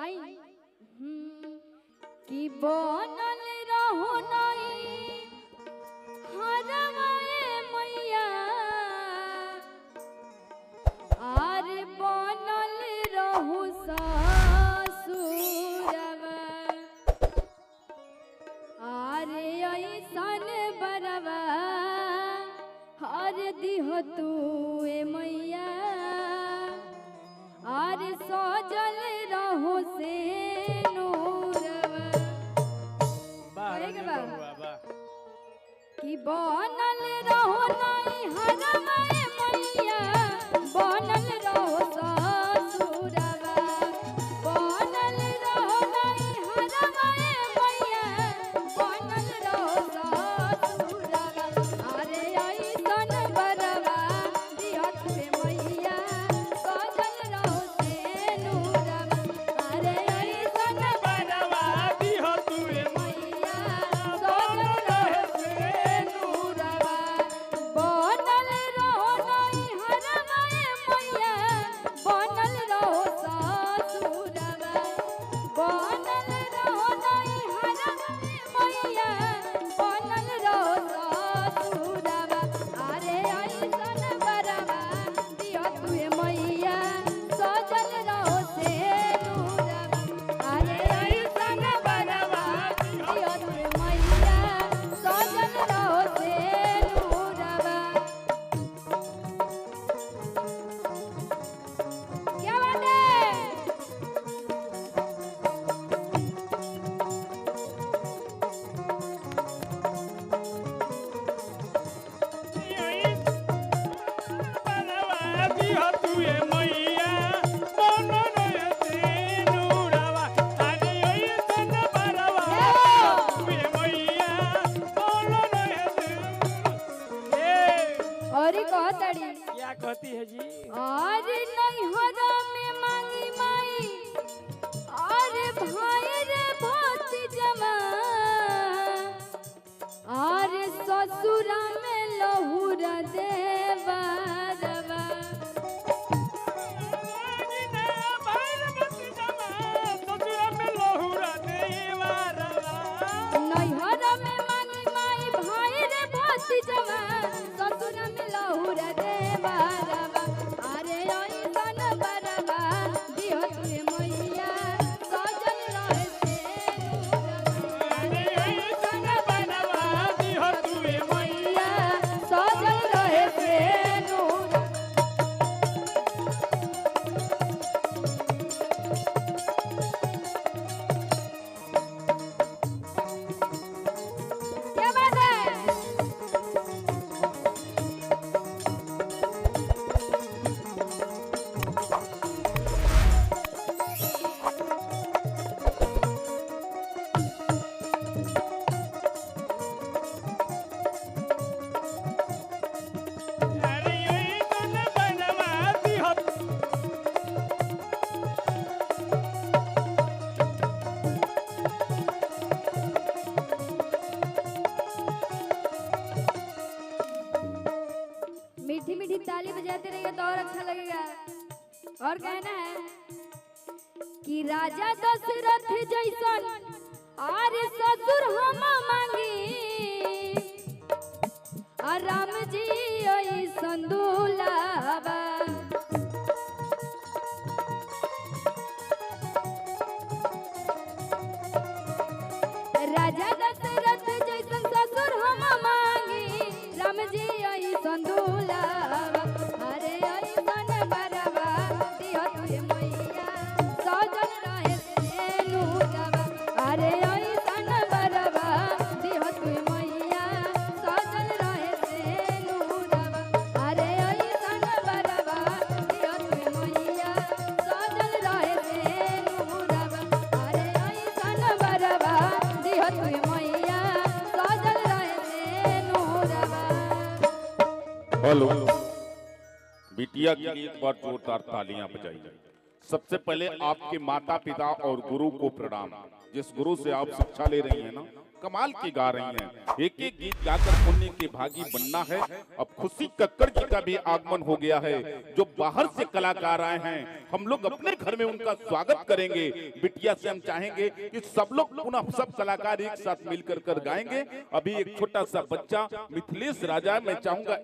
आई कि बनल रहो नहीं हरवाए मैया आर बनल रहु ससुरवा आरे ऐसन बरवा हर दिह तू ए मैया आर सजल रहो से कि बनल रहो नहीं हरवाए मैया बनल रहो ससुरवा बनल रहो नहीं हरवाए मैया बनल रहो ससुरवा अरे ऐसन बरवा दिहत में मैया सजल रहो से नूरवा अरे ऐसन बरवा दिहत में मैया सजल रहो से नूरवा बनल रहो नहीं हरवाए मैया बनल रहो ससुरवा बनल रहो नहीं हरवाए मैया बनल रहो ससुरवा अरे ऐसन बरवा दिहत में मैया सजल रहो से नूरवा अरे ऐसन बरवा दिहत में मैया सजल रहो से नूरवा क्या बात है बरवा दिहत में मैया बनल से नूरवा अरे ऐसन बरवा में मैया बनल से और ही कहतड़ी क्या कहती है जी और नैहरा में मांगी माई और भाई रे भोती जमा और ससुरा में लहुरा देवरवा नैहरा में मांगी माई भाई रे भोती जमा ससुरा में लहुरा देवरवा अरे ऐसन बरवा दिहत में मैया सजल रहे से नूरवा अरे ऐसन बरवा दिहत में मैया सजल रहे से नूरवा क्या बात है मीठी मीठी ताली बजाते रहिए तो और अच्छा लगेगा और कहना है कि राजा दशरथ जैसन आरे ससुर हम मांगी और राम जी ऐसन दुलावा राजा दशरथ जैसन ससुर हम मांगी राम जी ऐसन दुलावा अरे ऐसन बरवा दिहत में मैया सजल रहे से नूरवा अरे ऐसन बरवा दिहत में मैया सजल रहे से नूरवा अरे ऐसन बरवा दिहत में मैया सजल रहे से नूरवा अरे ऐसन बरवा दिहत में मैया सजल रहे से नूरवा हेलो बिटिया के लिए एक बार जोरदार तालियां बजाई जाए। सबसे पहले आपके माता पिता और गुरु को प्रणाम। जिस गुरु से आप शिक्षा ले रही हैं ना, कमाल की गा रही हैं। एक एक गीत गाकर पुण्य के भागी बनना है। अब खुशी कक्कड़ जी का भी आगमन हो गया है, जो बाहर से कलाकार आए हैं। हम लोग अपने घर में उनका स्वागत करेंगे। बिटिया से हम चाहेंगे कि सब लोग पुनः सब कलाकार एक साथ मिलकर कर गाएंगे। अभी एक छोटा सा बच्चा मिथिलेश राजा, मैं चाहूंगा